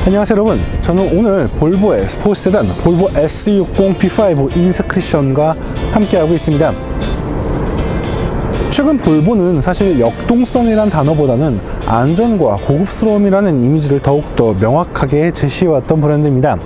안녕하세요 여러분, 저는 오늘 볼보의 스포츠 세단 볼보 S60 B5 인스크립션과 함께하고 있습니다. 최근 볼보는 사실 역동성이란 단어보다는 안전과 고급스러움이라는 이미지를 더욱더 명확하게 제시해왔던 브랜드입니다.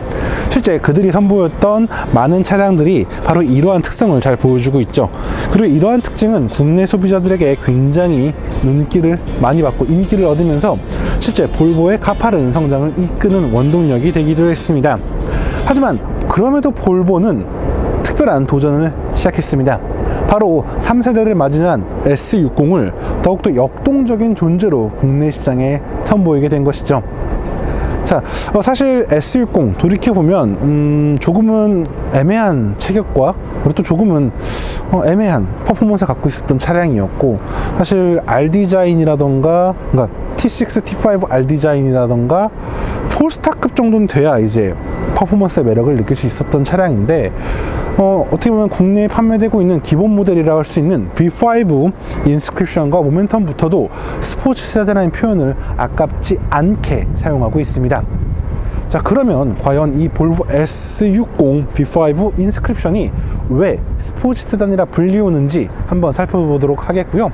실제 그들이 선보였던 많은 차량들이 바로 이러한 특성을 잘 보여주고 있죠. 그리고 이러한 특징은 국내 소비자들에게 굉장히 눈길을 많이 받고 인기를 얻으면서 실제 볼보의 가파른 성장을 이끄는 원동력이 되기도 했습니다. 하지만 그럼에도 볼보는 특별한 도전을 시작했습니다. 바로 3세대를 맞이한 S60을 더욱더 역동적인 존재로 국내 시장에 선보이게 된 것이죠. 자, 사실 S60 돌이켜보면 조금은 애매한 체격과 그리고 또 조금은 애매한 퍼포먼스를 갖고 있었던 차량이었고, 사실 R 디자인이라던가 그러니까 T6, T5 R 디자인이라던가 폴스타급 정도는 돼야 이제 퍼포먼스의 매력을 느낄 수 있었던 차량인데, 어떻게 보면 국내에 판매되고 있는 기본 모델이라고 할 수 있는 B5 인스크립션과 모멘텀부터도 스포츠 세단이라는 표현을 아깝지 않게 사용하고 있습니다. 자, 그러면 과연 이 볼보 S60 B5 인스크립션이 왜 스포츠 세단이라 불리우는지 한번 살펴보도록 하겠고요.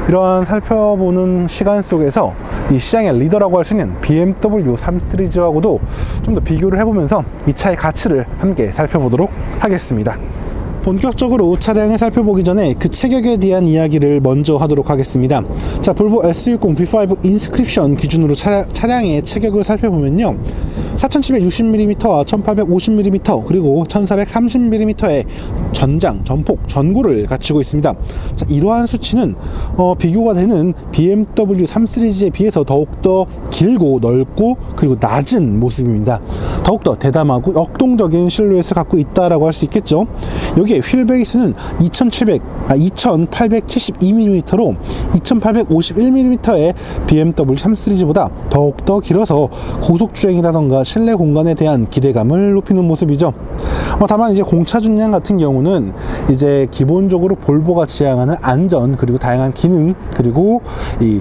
이러한 살펴보는 시간 속에서 이 시장의 리더라고 할 수 있는 BMW 3 시리즈하고도 좀 더 비교를 해보면서 이 차의 가치를 함께 살펴보도록 하겠습니다. 본격적으로 차량을 살펴보기 전에 그 체격에 대한 이야기를 먼저 하도록 하겠습니다. 자, 볼보 S60 B5 인스크립션 기준으로 차량의 체격을 살펴보면요, 4760mm와 1850mm 그리고 1430mm의 전장, 전폭, 전고를 갖추고 있습니다. 자, 이러한 수치는 비교가 되는 BMW 3 시리즈에 비해서 더욱더 길고 넓고 그리고 낮은 모습입니다. 더욱더 대담하고 역동적인 실루엣을 갖고 있다라고 할 수 있겠죠. 여기에 휠 베이스는 2872mm로 2851mm의 BMW 3 시리즈보다 더욱더 길어서 고속주행이라던가 실내 공간에 대한 기대감을 높이는 모습이죠. 다만 이제 공차 중량 같은 경우는 이제 기본적으로 볼보가 지향하는 안전 그리고 다양한 기능 그리고 이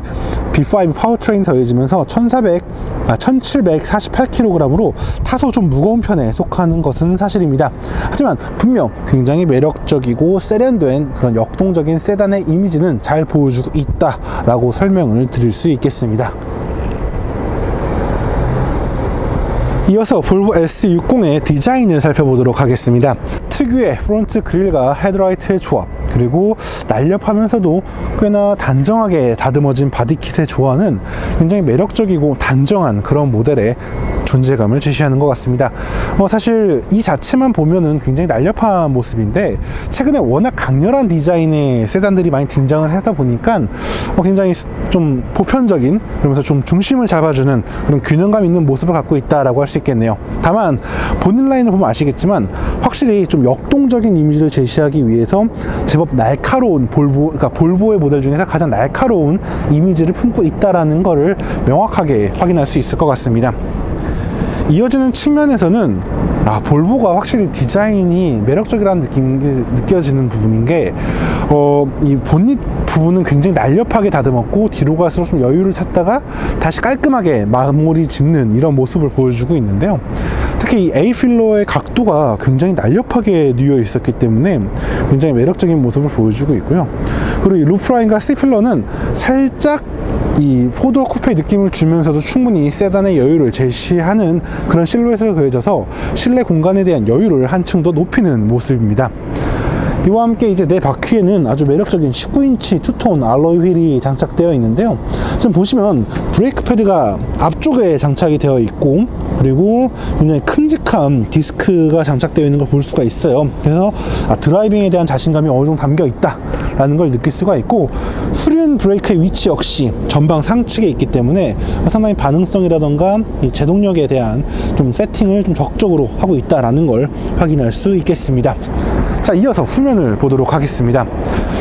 B5 파워트레인 더해지면서 1748kg으로 다소 좀 무거운 편에 속하는 것은 사실입니다. 하지만 분명 굉장히 매력적이고 세련된 그런 역동적인 세단의 이미지는 잘 보여주고 있다라고 설명을 드릴 수 있겠습니다. 이어서 볼보 S60의 디자인을 살펴보도록 하겠습니다. 특유의 프론트 그릴과 헤드라이트의 조합, 그리고 날렵하면서도 꽤나 단정하게 다듬어진 바디킷의 조화는 굉장히 매력적이고 단정한 그런 모델의 존재감을 제시하는 것 같습니다. 사실 이 자체만 보면은 굉장히 날렵한 모습인데, 최근에 워낙 강렬한 디자인의 세단들이 많이 등장을 하다 보니까 굉장히 좀 보편적인, 그러면서 좀 중심을 잡아주는 그런 균형감 있는 모습을 갖고 있다라고 할 수 있겠네요. 다만 본인 라인을 보면 아시겠지만 확실히 좀 역동적인 이미지를 제시하기 위해서 제법 날카로운 그러니까 볼보의 모델 중에서 가장 날카로운 이미지를 품고 있다라는 것을 명확하게 확인할 수 있을 것 같습니다. 이어지는 측면에서는 볼보가 확실히 디자인이 매력적이라는 느낌이 느껴지는 부분인 게, 이 본닛 부분은 굉장히 날렵하게 다듬었고 뒤로 갈수록 좀 여유를 찾다가 다시 깔끔하게 마무리 짓는 이런 모습을 보여주고 있는데요. 특히 이 A필러의 각도가 굉장히 날렵하게 뉘어 있었기 때문에 굉장히 매력적인 모습을 보여주고 있고요. 그리고 이 루프라인과 C필러는 살짝 이 포도 쿠페 느낌을 주면서도 충분히 세단의 여유를 제시하는 그런 실루엣을 그려져서 실내 공간에 대한 여유를 한층 더 높이는 모습입니다. 이와 함께 이제 내 바퀴에는 아주 매력적인 19인치 투톤 알로이 휠이 장착되어 있는데요. 지금 보시면 브레이크 패드가 앞쪽에 장착이 되어 있고, 그리고 굉장히 큼직한 디스크가 장착되어 있는 걸 볼 수가 있어요. 그래서 드라이빙에 대한 자신감이 어느 정도 담겨 있다라는 걸 느낄 수가 있고, 후륜 브레이크의 위치 역시 전방 상측에 있기 때문에 상당히 반응성이라던가 제동력에 대한 좀 세팅을 좀 적극적으로 하고 있다라는 걸 확인할 수 있겠습니다. 자, 이어서 후면을 보도록 하겠습니다.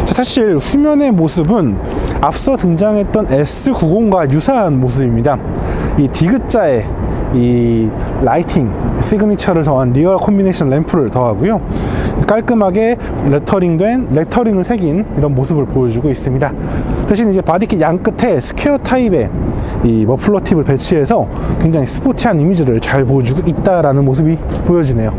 자, 사실 후면의 모습은 앞서 등장했던 S90과 유사한 모습입니다. 이 디귿자의 이 라이팅 시그니처를 더한 리얼 콤비네이션 램프를 더하고요, 깔끔하게 레터링을 새긴 이런 모습을 보여주고 있습니다. 대신 이제 바디킷 양 끝에 스퀘어 타입의 이 머플러 팁을 배치해서 굉장히 스포티한 이미지를 잘 보여주고 있다라는 모습이 보여지네요.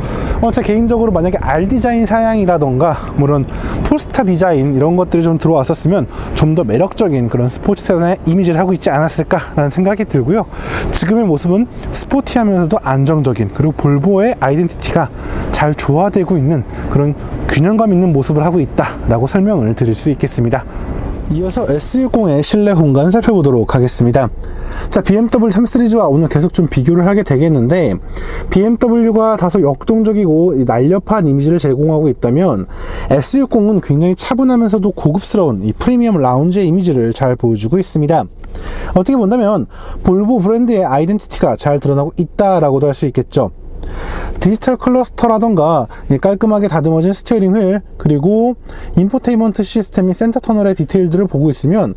제 개인적으로 만약에 R 디자인 사양이라던가 물론 폴스타 디자인 이런 것들이 좀 들어왔었으면 좀 더 매력적인 그런 스포츠 세단의 이미지를 하고 있지 않았을까라는 생각이 들고요. 지금의 모습은 스포티하면서도 안정적인, 그리고 볼보의 아이덴티티가 잘 조화되고 있는 그런 균형감 있는 모습을 하고 있다라고 설명을 드릴 수 있겠습니다. 이어서 S60의 실내 공간 살펴보도록 하겠습니다. 자, BMW 3 시리즈와 오늘 계속 좀 비교를 하게 되겠는데, BMW가 다소 역동적이고 날렵한 이미지를 제공하고 있다면 S60은 굉장히 차분하면서도 고급스러운 이 프리미엄 라운지의 이미지를 잘 보여주고 있습니다. 어떻게 본다면 볼보 브랜드의 아이덴티티가 잘 드러나고 있다라고도 할 수 있겠죠. 디지털 클러스터라던가 깔끔하게 다듬어진 스티어링 휠, 그리고 인포테인먼트 시스템인 센터 터널의 디테일들을 보고 있으면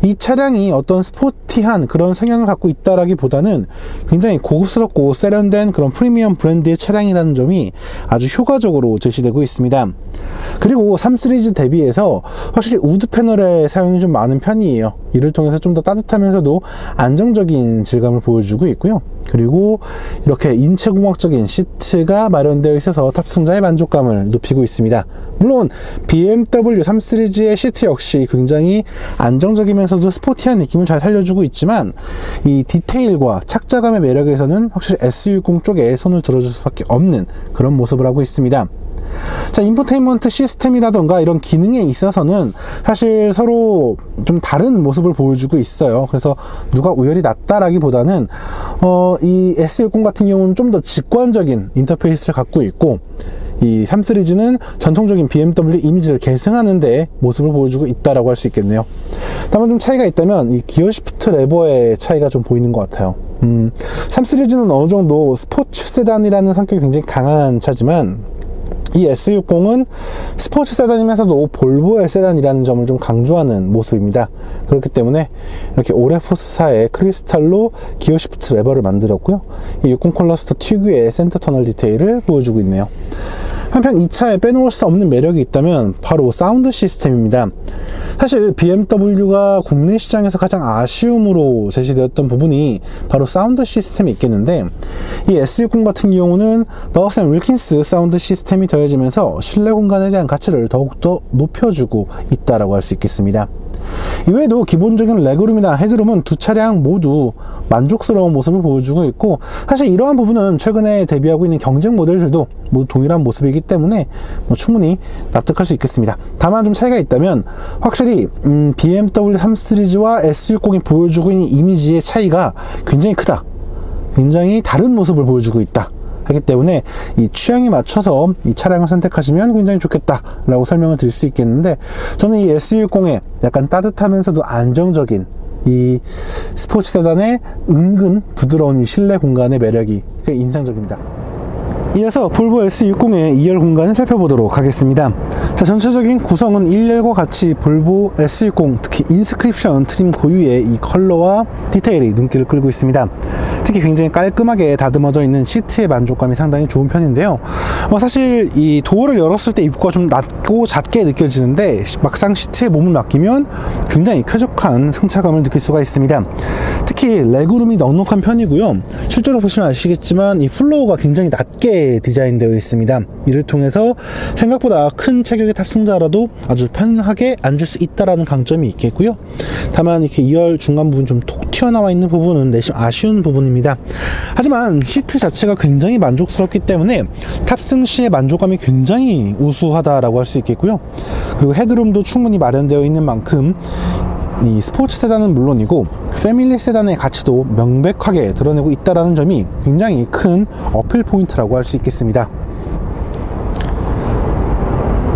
이 차량이 어떤 스포티한 그런 성향을 갖고 있다라기보다는 굉장히 고급스럽고 세련된 그런 프리미엄 브랜드의 차량이라는 점이 아주 효과적으로 제시되고 있습니다. 그리고 3 시리즈 대비해서 확실히 우드 패널의 사용이 좀 많은 편이에요. 이를 통해서 좀 더 따뜻하면서도 안정적인 질감을 보여주고 있고요. 그리고 이렇게 인체공학적인 시트가 마련되어 있어서 탑승자의 만족감을 높이고 있습니다. 물론 BMW 3 시리즈의 시트 역시 굉장히 안정적이면서도 스포티한 느낌을 잘 살려주고 있지만 이 디테일과 착자감의 매력에서는 확실히 S60 쪽에 손을 들어줄 수밖에 없는 그런 모습을 하고 있습니다. 자, 인포테인먼트 시스템이라던가 이런 기능에 있어서는 사실 서로 좀 다른 모습을 보여주고 있어요. 그래서 누가 우열이 낫다라기보다는 이 S60 같은 경우는 좀 더 직관적인 인터페이스를 갖고 있고, 이 3 시리즈는 전통적인 BMW 이미지를 계승하는 데 모습을 보여주고 있다라고 할 수 있겠네요. 다만 좀 차이가 있다면 이 기어 시프트 레버의 차이가 좀 보이는 것 같아요. 3 시리즈는 어느 정도 스포츠 세단이라는 성격이 굉장히 강한 차지만 이 S60은 스포츠 세단이면서도 볼보의 세단이라는 점을 좀 강조하는 모습입니다. 그렇기 때문에 이렇게 오레포스사의 크리스탈로 기어 시프트 레버를 만들었고요. 이 60 클러스터 특유의 센터 터널 디테일을 보여주고 있네요. 한편 이 차에 빼놓을 수 없는 매력이 있다면 바로 사운드 시스템입니다. 사실 BMW가 국내 시장에서 가장 아쉬움으로 제시되었던 부분이 바로 사운드 시스템이 있겠는데, 이 S60 같은 경우는 버거스 & 윌킨스 사운드 시스템이 더해지면서 실내 공간에 대한 가치를 더욱더 높여주고 있다라고 할 수 있겠습니다. 이외에도 기본적인 레그룸이나 헤드룸은 두 차량 모두 만족스러운 모습을 보여주고 있고, 사실 이러한 부분은 최근에 데뷔하고 있는 경쟁 모델들도 모두 동일한 모습이기 때문에 충분히 납득할 수 있겠습니다. 다만 좀 차이가 있다면 확실히 BMW 3 시리즈와 S60이 보여주고 있는 이미지의 차이가 굉장히 크다, 굉장히 다른 모습을 보여주고 있다 하기 때문에 이 취향에 맞춰서 이 차량을 선택하시면 굉장히 좋겠다 라고 설명을 드릴 수 있겠는데, 저는 이 S60의 약간 따뜻하면서도 안정적인 이 스포츠 세단의 은근 부드러운 이 실내 공간의 매력이 꽤 인상적입니다. 이어서 볼보 S60의 2열 공간을 살펴보도록 하겠습니다. 자, 전체적인 구성은 1열과 같이 볼보 S60, 특히 인스크립션 트림 고유의 이 컬러와 디테일이 눈길을 끌고 있습니다. 특히 굉장히 깔끔하게 다듬어져 있는 시트의 만족감이 상당히 좋은 편인데요. 사실 이 도어를 열었을 때 입구가 좀 낮고 작게 느껴지는데 막상 시트에 몸을 맡기면 굉장히 쾌적한 승차감을 느낄 수가 있습니다. 특히 레그룸이 넉넉한 편이고요. 실제로 보시면 아시겠지만 이 플로어가 굉장히 낮게 디자인되어 있습니다. 이를 통해서 생각보다 큰 체격의 탑승자라도 아주 편하게 앉을 수 있다는 강점이 있겠고요. 다만 이렇게 2열 중간 부분 좀 톡 튀어나와 있는 부분은 내심 아쉬운 부분입니다. 하지만 시트 자체가 굉장히 만족스럽기 때문에 탑승 시의 만족감이 굉장히 우수하다라고 할 수 있겠고요. 그리고 헤드룸도 충분히 마련되어 있는 만큼 이 스포츠 세단은 물론이고 패밀리 세단의 가치도 명백하게 드러내고 있다는 점이 굉장히 큰 어필 포인트라고 할 수 있겠습니다.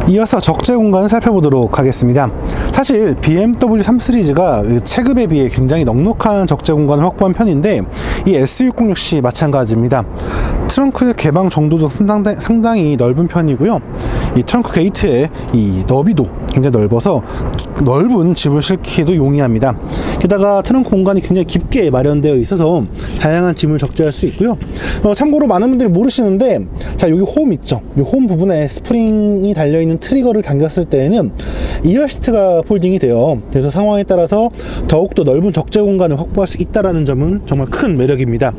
이어서 적재 공간을 살펴보도록 하겠습니다. 사실 BMW 3 시리즈가 체급에 비해 굉장히 넉넉한 적재 공간을 확보한 편인데, 이 S60 역시 마찬가지입니다. 트렁크 개방 정도도 상당히 넓은 편이고요. 이 트렁크 게이트의 이 너비도 굉장히 넓어서 넓은 짐을 싣기도 용이합니다. 게다가 트렁크 공간이 굉장히 깊게 마련되어 있어서 다양한 짐을 적재할 수 있고요. 참고로 많은 분들이 모르시는데, 자, 여기 홈 있죠? 이 홈 부분에 스프링이 달려있는 트리거를 당겼을 때에는 2열 시트가 폴딩이 돼요. 그래서 상황에 따라서 더욱더 넓은 적재 공간을 확보할 수 있다는 점은 정말 큰 매력입니다.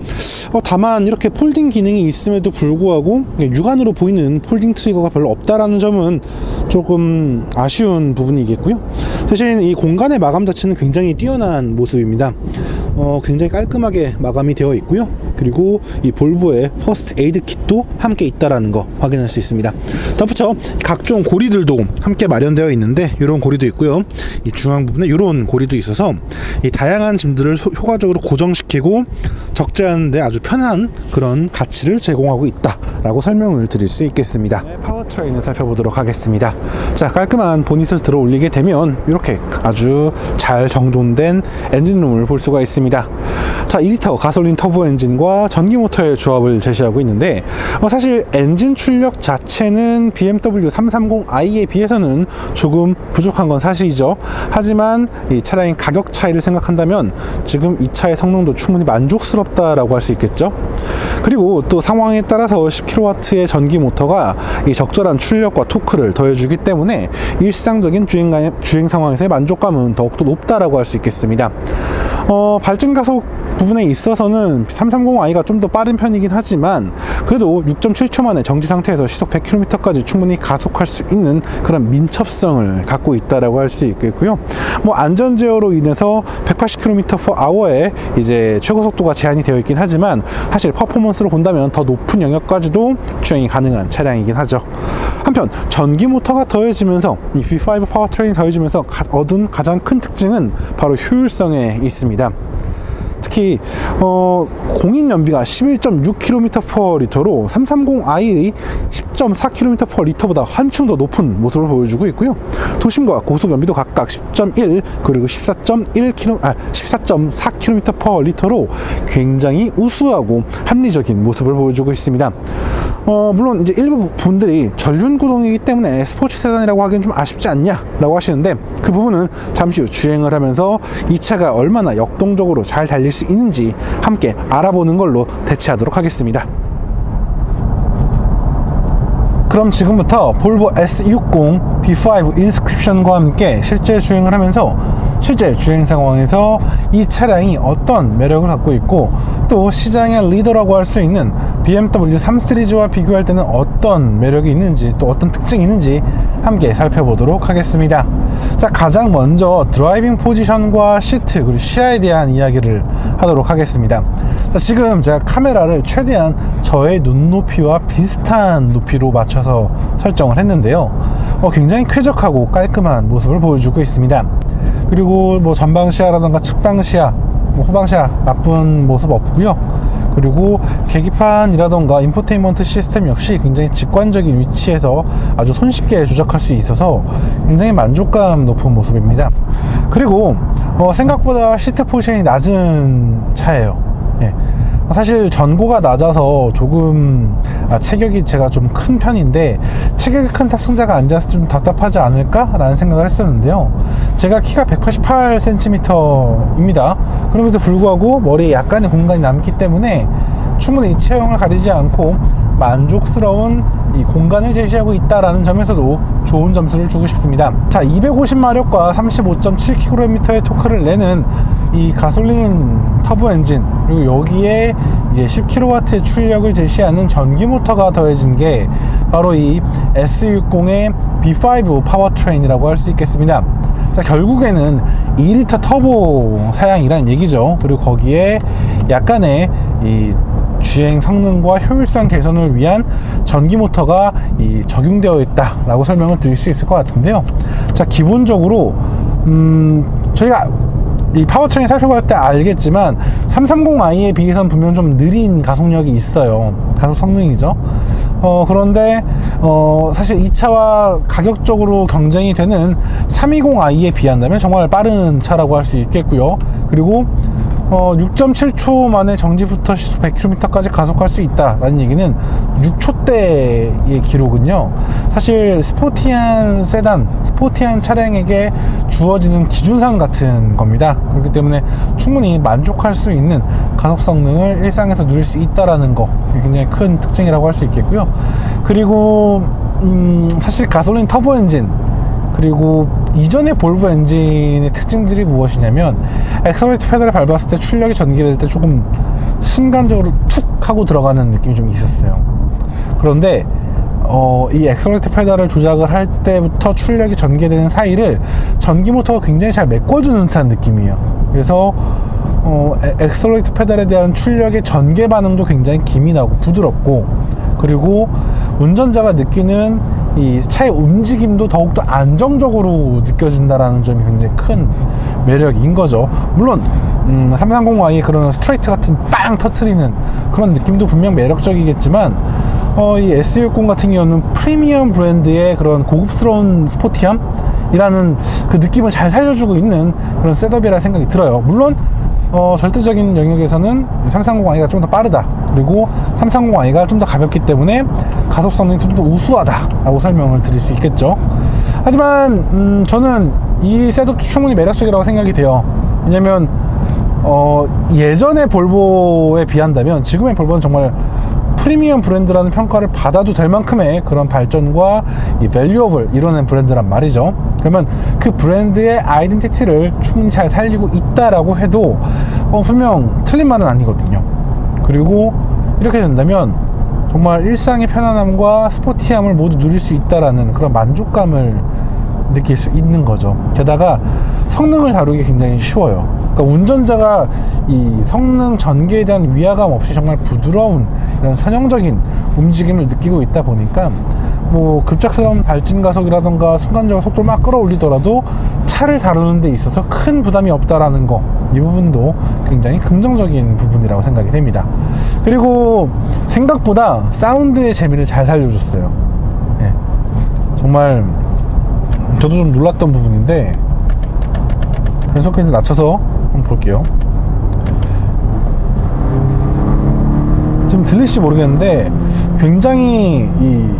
다만 이렇게 폴딩 기능이 있음에도 불구하고 육안으로 보이는 폴딩 트리거가 별로 없다라는 점은 조금 아쉬운 부분이겠고요. 대신 이 공간의 마감 자체는 굉장히 뛰어난 모습입니다. 굉장히 깔끔하게 마감이 되어 있고요. 그리고 이 볼보의 퍼스트 에이드 킷도 함께 있다라는 거 확인할 수 있습니다. 덧붙여 각종 고리들도 함께 마련되어 있는데, 이런 고리도 있고요. 이 중앙 부분에 이런 고리도 있어서 이 다양한 짐들을 효과적으로 고정시키고 적재하는 데 아주 편한 그런 가치를 제공하고 있다라고 설명을 드릴 수 있겠습니다. 네, 파워트레인을 살펴보도록 하겠습니다. 자, 깔끔한 보닛을 들어 올리게 되면 이렇게 아주 잘 정돈된 엔진룸을 볼 수가 있습니다. 자, 2리터 가솔린 터보 엔진과 전기 모터의 조합을 제시하고 있는데, 사실 엔진 출력 자체는 BMW 330i에 비해서는 조금 부족한 건 사실이죠. 하지만 이 차량의 가격 차이를 생각한다면 지금 이 차의 성능도 충분히 만족스럽다라고 할 수 있겠죠. 그리고 또 상황에 따라서 10kW의 전기 모터가 이 적절한 출력과 토크를 더해주기 때문에 일상적인 주행 상황에서의 만족감은 더욱더 높다라고 할 수 있겠습니다. 발전 가속 부분에 있어서는 330i가 좀 더 빠른 편이긴 하지만 그래도 6.7초 만에 정지 상태에서 시속 100km까지 충분히 가속할 수 있는 그런 민첩성을 갖고 있다라고 할 수 있겠고요. 안전 제어로 인해서 180km/h에 이제 최고 속도가 제한이 되어 있긴 하지만 사실 퍼포먼스로 본다면 더 높은 영역까지도 주행이 가능한 차량이긴 하죠. 한편 전기 모터가 더해지면서 이 V5 파워트레인이 더해지면서 얻은 가장 큰 특징은 바로 효율성에 있습니다. 특히 공인 연비가 11.6km/L로 330i의 10.4km/L보다 한층 더 높은 모습을 보여주고 있고요. 도심과 고속 연비도 각각 10.1 그리고 14.4km/L로 굉장히 우수하고 합리적인 모습을 보여주고 있습니다. 물론 이제 일부 분들이 전륜 구동이기 때문에 스포츠 세단이라고 하기엔 좀 아쉽지 않냐라고 하시는데, 그 부분은 잠시 후 주행을 하면서 이 차가 얼마나 역동적으로 잘 달릴 수 있는지 함께 알아보는 걸로 대체하도록 하겠습니다. 그럼 지금부터 볼보 S60 B5 인스크립션과 함께 실제 주행을 하면서 실제 주행 상황에서 이 차량이 어떤 매력을 갖고 있고, 또 시장의 리더라고 할 수 있는 BMW 3 시리즈와 비교할 때는 어떤 매력이 있는지, 또 어떤 특징이 있는지 함께 살펴보도록 하겠습니다. 자, 가장 먼저 드라이빙 포지션과 시트 그리고 시야에 대한 이야기를 하도록 하겠습니다. 자, 지금 제가 카메라를 최대한 저의 눈높이와 비슷한 높이로 맞춰서 설정을 했는데요. 굉장히 쾌적하고 깔끔한 모습을 보여주고 있습니다. 그리고 전방 시야라던가 측방 시야, 후방 시야 나쁜 모습 없고요. 그리고 계기판이라던가 인포테인먼트 시스템 역시 굉장히 직관적인 위치에서 아주 손쉽게 조작할 수 있어서 굉장히 만족감 높은 모습입니다. 그리고 생각보다 시트 포지션이 낮은 차예요. 예. 사실 전고가 낮아서 조금 체격이 제가 좀 큰 편인데, 체격이 큰 탑승자가 앉아서 좀 답답하지 않을까? 라는 생각을 했었는데요. 제가 키가 188cm입니다. 그럼에도 불구하고 머리에 약간의 공간이 남기 때문에 충분히 체형을 가리지 않고 만족스러운 이 공간을 제시하고 있다라는 점에서도 좋은 점수를 주고 싶습니다. 자, 250마력과 35.7kg의 토크를 내는 이 가솔린 터보 엔진, 그리고 여기에 이제 10kW의 출력을 제시하는 전기 모터가 더해진 게 바로 이 S60의 B5 파워트레인이라고 할 수 있겠습니다. 자, 결국에는 2리터 터보 사양이란 얘기죠. 그리고 거기에 약간의 이 주행 성능과 효율성 개선을 위한 전기 모터가 적용되어 있다라고 설명을 드릴 수 있을 것 같은데요. 자, 기본적으로 저희가 이 파워트레인 살펴볼 때 알겠지만 330i에 비해서는 분명 좀 느린 가속력이 있어요. 가속 성능이죠. 그런데 사실 이 차와 가격적으로 경쟁이 되는 320i에 비한다면 정말 빠른 차라고 할 수 있겠고요. 그리고 6.7초 만에 정지부터 시속 100km까지 가속할 수 있다라는 얘기는 6초대의 기록은요, 사실 스포티한 세단, 스포티한 차량에게 주어지는 기준선 같은 겁니다. 그렇기 때문에 충분히 만족할 수 있는 가속 성능을 일상에서 누릴 수 있다라는 거, 굉장히 큰 특징이라고 할 수 있겠고요. 그리고 사실 가솔린 터보 엔진, 그리고 이전의 볼보 엔진의 특징들이 무엇이냐면, 엑셀러레이터 페달을 밟았을 때 출력이 전개될 때 조금 순간적으로 툭 하고 들어가는 느낌이 좀 있었어요. 그런데 이 엑셀러레이터 페달을 조작을 할 때부터 출력이 전개되는 사이를 전기 모터가 굉장히 잘 메꿔주는 듯한 느낌이에요. 그래서 엑셀러레이터 페달에 대한 출력의 전개 반응도 굉장히 기민하고 부드럽고, 그리고 운전자가 느끼는 이 차의 움직임도 더욱더 안정적으로 느껴진다라는 점이 굉장히 큰 매력인 거죠. 물론 330Y의 그런 스트레이트 같은 빵 터트리는 그런 느낌도 분명 매력적이겠지만, 이 S60 같은 경우는 프리미엄 브랜드의 그런 고급스러운 스포티함이라는 그 느낌을 잘 살려주고 있는 그런 셋업이라 생각이 들어요. 물론 절대적인 영역에서는 330i가 좀 더 빠르다, 그리고 330i가 좀 더 가볍기 때문에 가속 성능이 좀 더 우수하다 라고 설명을 드릴 수 있겠죠. 하지만 저는 이 셋업도 충분히 매력적이라고 생각이 돼요. 왜냐면 예전의 볼보에 비한다면 지금의 볼보는 정말 프리미엄 브랜드라는 평가를 받아도 될 만큼의 그런 발전과 이 밸류업을 이뤄낸 브랜드란 말이죠. 그러면 그 브랜드의 아이덴티티를 충분히 잘 살리고 있다라고 해도 분명 틀린 말은 아니거든요. 그리고 이렇게 된다면 정말 일상의 편안함과 스포티함을 모두 누릴 수 있다라는 그런 만족감을 느낄 수 있는 거죠. 게다가 성능을 다루기 굉장히 쉬워요. 그러니까 운전자가 이 성능 전개에 대한 위화감 없이 정말 부드러운 이런 선형적인 움직임을 느끼고 있다 보니까, 뭐 급작스러운 발진 가속이라던가 순간적으로 속도를 막 끌어올리더라도 차를 다루는 데 있어서 큰 부담이 없다라는 거, 이 부분도 굉장히 긍정적인 부분이라고 생각이 됩니다. 그리고 생각보다 사운드의 재미를 잘 살려줬어요. 예, 정말 저도 좀 놀랐던 부분인데, 변속기를 낮춰서 한번 볼게요. 지금 들릴지 모르겠는데 굉장히 이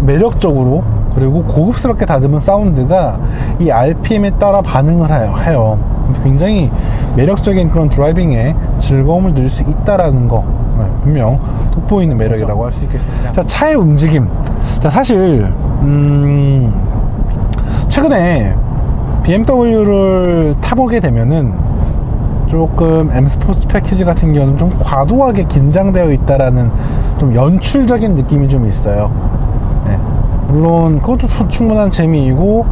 매력적으로, 그리고 고급스럽게 다듬은 사운드가 이 RPM에 따라 반응을 해요. 그래서 굉장히 매력적인 그런 드라이빙에 즐거움을 누릴 수 있다라는 거, 분명 돋보이는 매력이라고 할 수 있겠습니다. 자, 차의 움직임. 자, 사실 최근에 BMW를 타보게 되면은 조금 M 스포츠 패키지 같은 경우는 좀 과도하게 긴장되어 있다라는 좀 연출적인 느낌이 좀 있어요. 네. 물론 그것도 충분한 재미이고,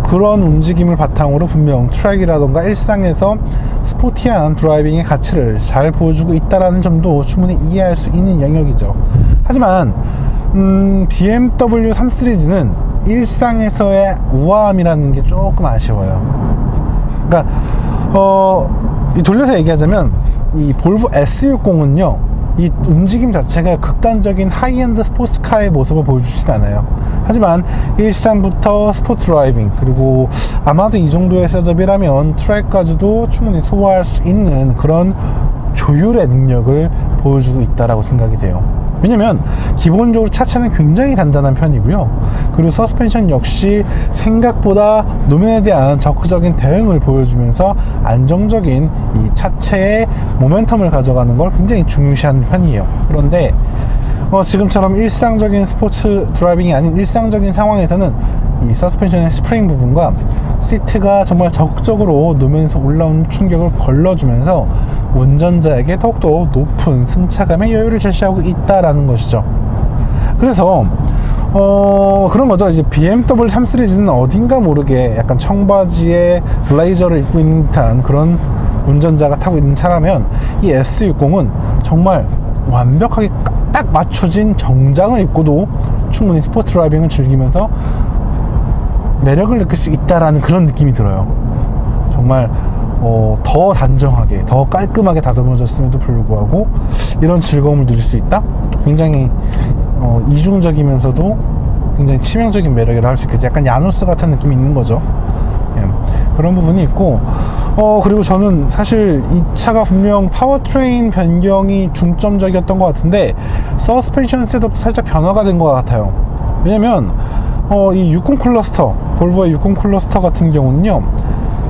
그런 움직임을 바탕으로 분명 트랙이라던가 일상에서 스포티한 드라이빙의 가치를 잘 보여주고 있다라는 점도 충분히 이해할 수 있는 영역이죠. 하지만 BMW 3 시리즈는 일상에서의 우아함이라는 게 조금 아쉬워요. 그러니까 돌려서 얘기하자면 이 볼보 S60은요, 이 움직임 자체가 극단적인 하이엔드 스포츠카의 모습을 보여주진 않아요. 하지만 일상부터 스포츠 드라이빙, 그리고 아마도 이 정도의 셋업이라면 트랙까지도 충분히 소화할 수 있는 그런 조율의 능력을 보여주고 있다라고 생각이 돼요. 왜냐면 기본적으로 차체는 굉장히 단단한 편이고요. 그리고 서스펜션 역시 생각보다 노면에 대한 적극적인 대응을 보여주면서 안정적인 이 차체의 모멘텀을 가져가는 걸 굉장히 중요시하는 편이에요. 그런데 지금처럼 일상적인 스포츠 드라이빙이 아닌 일상적인 상황에서는 이 서스펜션의 스프링 부분과 시트가 정말 적극적으로 노면에서 올라오는 충격을 걸러주면서 운전자에게 더욱더 높은 승차감의 여유를 제시하고 있다라는 것이죠. 그래서 그런 거죠. 이제 BMW 3 시리즈는 어딘가 모르게 약간 청바지에 블레이저를 입고 있는 듯한 그런 운전자가 타고 있는 차라면, 이 S60은 정말 완벽하게 딱 맞춰진 정장을 입고도 충분히 스포츠 드라이빙을 즐기면서 매력을 느낄 수 있다라는 그런 느낌이 들어요. 정말 더 단정하게, 더 깔끔하게 다듬어졌음에도 불구하고 이런 즐거움을 누릴 수 있다? 굉장히 이중적이면서도 굉장히 치명적인 매력이라 할 수 있겠죠. 약간 야누스 같은 느낌이 있는 거죠. 예. 그런 부분이 있고, 그리고 저는 사실 이 차가 분명 파워트레인 변경이 중점적이었던 것 같은데 서스펜션 셋업도 살짝 변화가 된 것 같아요. 왜냐면 이 60 클러스터, 볼보의 60 클러스터 같은 경우는요,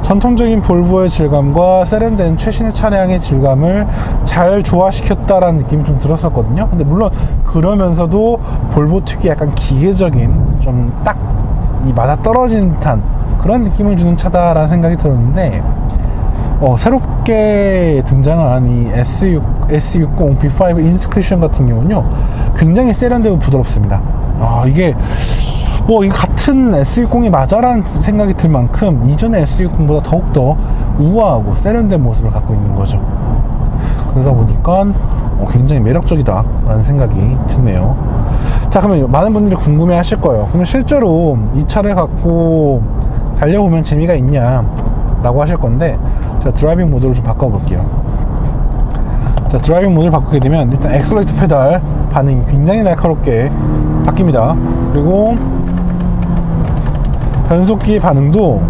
전통적인 볼보의 질감과 세련된 최신의 차량의 질감을 잘 조화시켰다라는 느낌이 좀 들었었거든요. 근데 물론 그러면서도 볼보 특유의 약간 기계적인, 좀 딱 이 맞아떨어진 듯한 그런 느낌을 주는 차다라는 생각이 들었는데, 새롭게 등장한 이 S60 B5 인스크립션 같은 경우는요, 굉장히 세련되고 부드럽습니다. 이게 이 같은 S60이 맞아라는 생각이 들 만큼 이전의 S60보다 더욱더 우아하고 세련된 모습을 갖고 있는 거죠. 그러다 보니까 굉장히 매력적이다 라는 생각이 드네요. 자, 그러면 많은 분들이 궁금해 하실 거예요. 그러면 실제로 이 차를 갖고 달려보면 재미가 있냐 라고 하실 건데, 제가 드라이빙 모드를 좀 바꿔볼게요. 자, 드라이빙 모드를 바꾸게 되면 일단 엑셀러레이터 페달 반응이 굉장히 날카롭게 바뀝니다. 그리고 변속기의 반응도,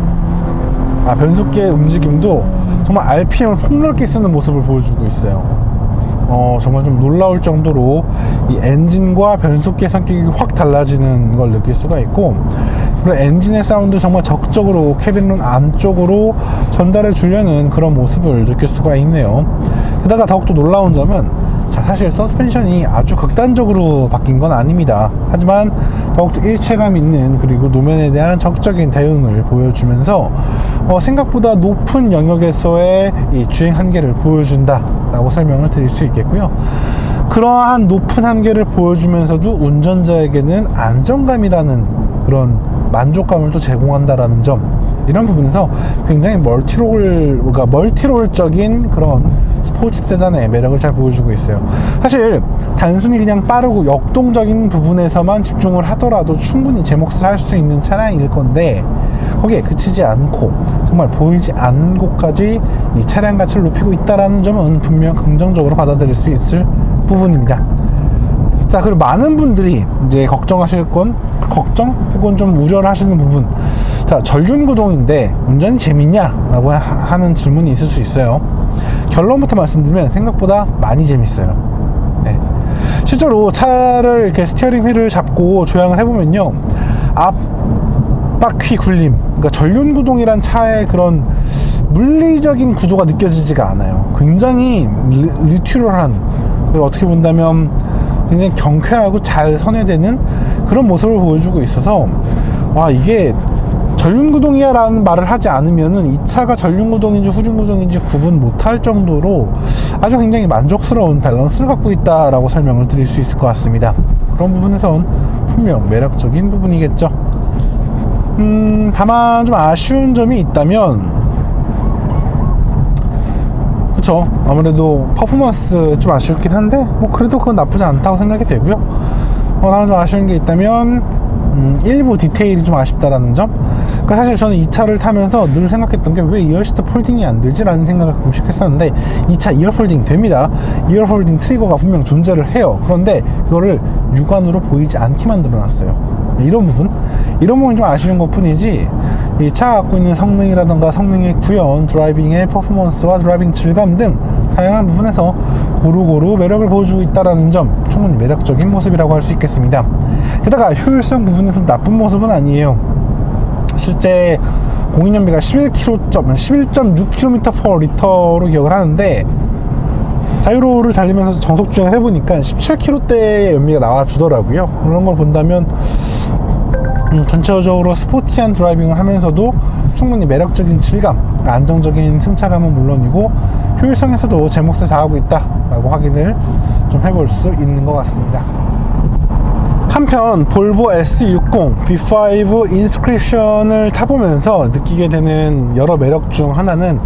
변속기의 움직임도 정말 RPM을 폭넓게 쓰는 모습을 보여주고 있어요. 정말 좀 놀라울 정도로 이 엔진과 변속기의 성격이 확 달라지는 걸 느낄 수가 있고, 그리고 엔진의 사운드 정말 적극적으로 캐빈룸 안쪽으로 전달해 주려는 그런 모습을 느낄 수가 있네요. 게다가 더욱더 놀라운 점은, 사실 서스펜션이 아주 극단적으로 바뀐 건 아닙니다. 하지만 더욱더 일체감 있는, 그리고 노면에 대한 적극적인 대응을 보여주면서 생각보다 높은 영역에서의 이 주행 한계를 보여준다 라고 설명을 드릴 수 있겠고요. 그러한 높은 한계를 보여주면서도 운전자에게는 안정감이라는 그런 만족감을 또 제공한다라는 점, 이런 부분에서 굉장히 멀티롤적인 그런 스포츠 세단의 매력을 잘 보여주고 있어요. 사실 단순히 그냥 빠르고 역동적인 부분에서만 집중을 하더라도 충분히 제 몫을 할 수 있는 차량일 건데, 거기에 그치지 않고 정말 보이지 않는 곳까지 이 차량 가치를 높이고 있다는 점은 분명 긍정적으로 받아들일 수 있을 부분입니다. 자, 그리고 많은 분들이 이제 걱정 혹은 좀 우려를 하시는 부분, 자, 전륜구동인데 운전이 재밌냐 라고 하는 질문이 있을 수 있어요. 결론부터 말씀드리면 생각보다 많이 재밌어요. 네. 실제로 차를 이렇게 스티어링 휠을 잡고 조향을 해보면요, 앞바퀴 굴림, 그러니까 전륜구동이란 차의 그런 물리적인 구조가 느껴지지가 않아요. 굉장히 리튜럴한, 그리고 어떻게 본다면 굉장히 경쾌하고 잘 선회되는 그런 모습을 보여주고 있어서, 이게 전륜구동이야 라는 말을 하지 않으면은 이 차가 전륜구동인지 후륜구동인지 구분 못할 정도로 아주 굉장히 만족스러운 밸런스를 갖고 있다라고 설명을 드릴 수 있을 것 같습니다. 그런 부분에선 분명 매력적인 부분이겠죠. 다만 좀 아쉬운 점이 있다면, 그쵸, 아무래도 퍼포먼스 좀 아쉽긴 한데 그래도 그건 나쁘지 않다고 생각이 되고요. 다만 좀 아쉬운 게 있다면 일부 디테일이 좀 아쉽다라는 점. 그러니까 사실 저는 이 차를 타면서 늘 생각했던 게 왜 이어시트 폴딩이 안 되지? 라는 생각을 가끔씩 했었는데, 이 차 이어 폴딩 됩니다. 이어 폴딩 트리거가 분명 존재를 해요. 그런데 그거를 육안으로 보이지 않게 만들어 놨어요. 이런 부분이 좀 아쉬운 것 뿐이지, 이 차가 갖고 있는 성능이라던가 성능의 구현, 드라이빙의 퍼포먼스와 드라이빙 질감 등 다양한 부분에서 고루고루 매력을 보여주고 있다는 점, 충분히 매력적인 모습이라고 할 수 있겠습니다. 게다가 효율성 부분에서 나쁜 모습은 아니에요. 실제 공인연비가 11.6km/L로 기억을 하는데, 자유로를 달리면서 정속 주행을 해보니까 17km대의 연비가 나와주더라고요. 그런 걸 본다면 전체적으로 스포티한 드라이빙을 하면서도 충분히 매력적인 질감, 안정적인 승차감은 물론이고 효율성에서도 제 몫을 다하고 있다라고 확인을 좀 해볼 수 있는 것 같습니다. 한편 볼보 S60 B5 인스크립션을 타보면서 느끼게 되는 여러 매력 중 하나는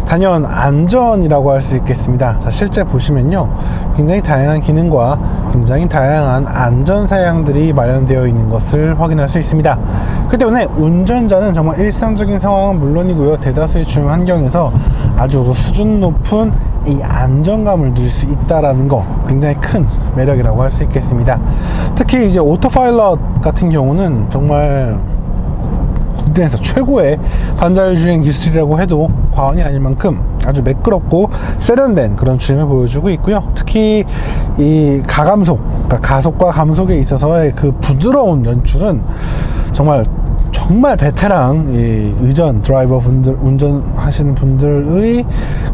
단연 안전이라고 할 수 있겠습니다. 자, 실제 보시면요, 굉장히 다양한 기능과 굉장히 다양한 안전 사양들이 마련되어 있는 것을 확인할 수 있습니다. 그렇기 때문에 운전자는 정말 일상적인 상황은 물론이고요, 대다수의 주행 환경에서 아주 수준 높은 이 안정감을 누릴 수 있다라는 거, 굉장히 큰 매력이라고 할 수 있겠습니다. 특히 이제 오토파일럿 같은 경우는 정말 월드에서 최고의 반자율 주행 기술이라고 해도 과언이 아닐 만큼 아주 매끄럽고 세련된 그런 주행을 보여주고 있고요. 특히 이 가감속, 그러니까 가속과 감속에 있어서의 그 부드러운 연출은 정말 베테랑 의전 드라이버 분들, 운전하시는 분들의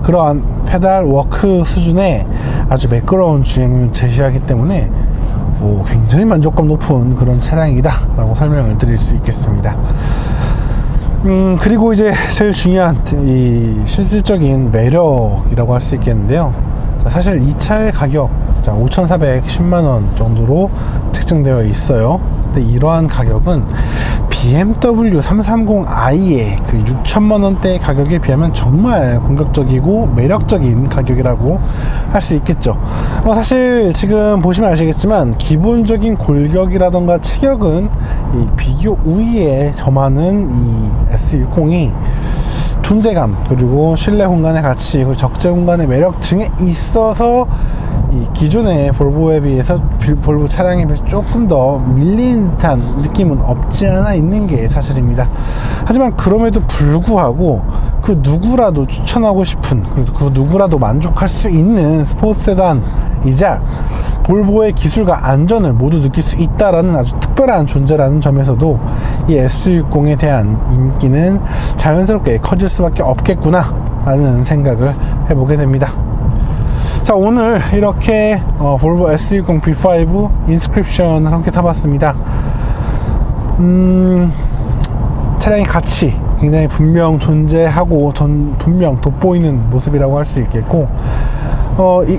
그러한 페달 워크 수준의 아주 매끄러운 주행을 제시하기 때문에 굉장히 만족감 높은 그런 차량이다 라고 설명을 드릴 수 있겠습니다. 그리고 이제 제일 중요한 이 실질적인 매력이라고 할 수 있겠는데요. 사실 이 차의 가격 5,410만원 정도로 책정되어 있어요. 근데 이러한 가격은 BMW 330i의 그 6천만원대 가격에 비하면 정말 공격적이고 매력적인 가격이라고 할 수 있겠죠. 사실 지금 보시면 아시겠지만 기본적인 골격이라던가 체격은 이 비교 우위에 점하는 이 S60이 존재감, 그리고 실내 공간의 가치, 그리고 적재 공간의 매력 등에 있어서 이 기존의 볼보에 비해서 볼보 차량에 비해서 조금 더 밀린 듯한 느낌은 없지 않아 있는 게 사실입니다. 하지만 그럼에도 불구하고 그 누구라도 추천하고 싶은, 그리고 그 누구라도 만족할 수 있는 스포츠 세단이자 볼보의 기술과 안전을 모두 느낄 수 있다라는 아주 특별한 존재라는 점에서도 이 S60에 대한 인기는 자연스럽게 커질 수밖에 없겠구나 라는 생각을 해보게 됩니다. 자, 오늘 이렇게 볼보 S60 B5 인스크립션을 함께 타봤습니다. 차량의 가치 굉장히 분명 존재하고 분명 돋보이는 모습이라고 할 수 있겠고, 이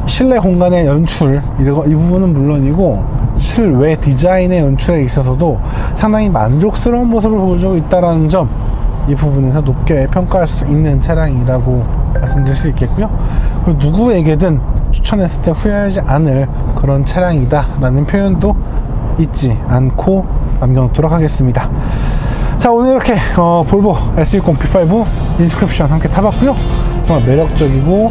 실내 공간의 연출, 이 부분은 물론이고 실외 디자인의 연출에 있어서도 상당히 만족스러운 모습을 보여주고 있다는 점, 이 부분에서 높게 평가할 수 있는 차량이라고 말씀드릴 수 있겠고요. 그리고 누구에게든 추천했을 때 후회하지 않을 그런 차량이다 라는 표현도 잊지 않고 남겨놓도록 하겠습니다. 자, 오늘 이렇게 볼보 S60 B5 인스크립션 함께 타봤고요. 정말 매력적이고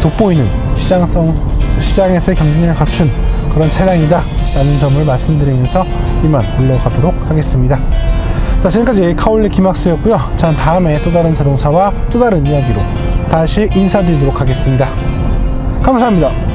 돋보이는 시장에서의 경쟁력을 갖춘 그런 차량이다 라는 점을 말씀드리면서 이만 물러가도록 하겠습니다. 자, 지금까지 카올리 김학수였고요. 자, 다음에 또 다른 자동차와 또 다른 이야기로 다시 인사드리도록 하겠습니다. 감사합니다.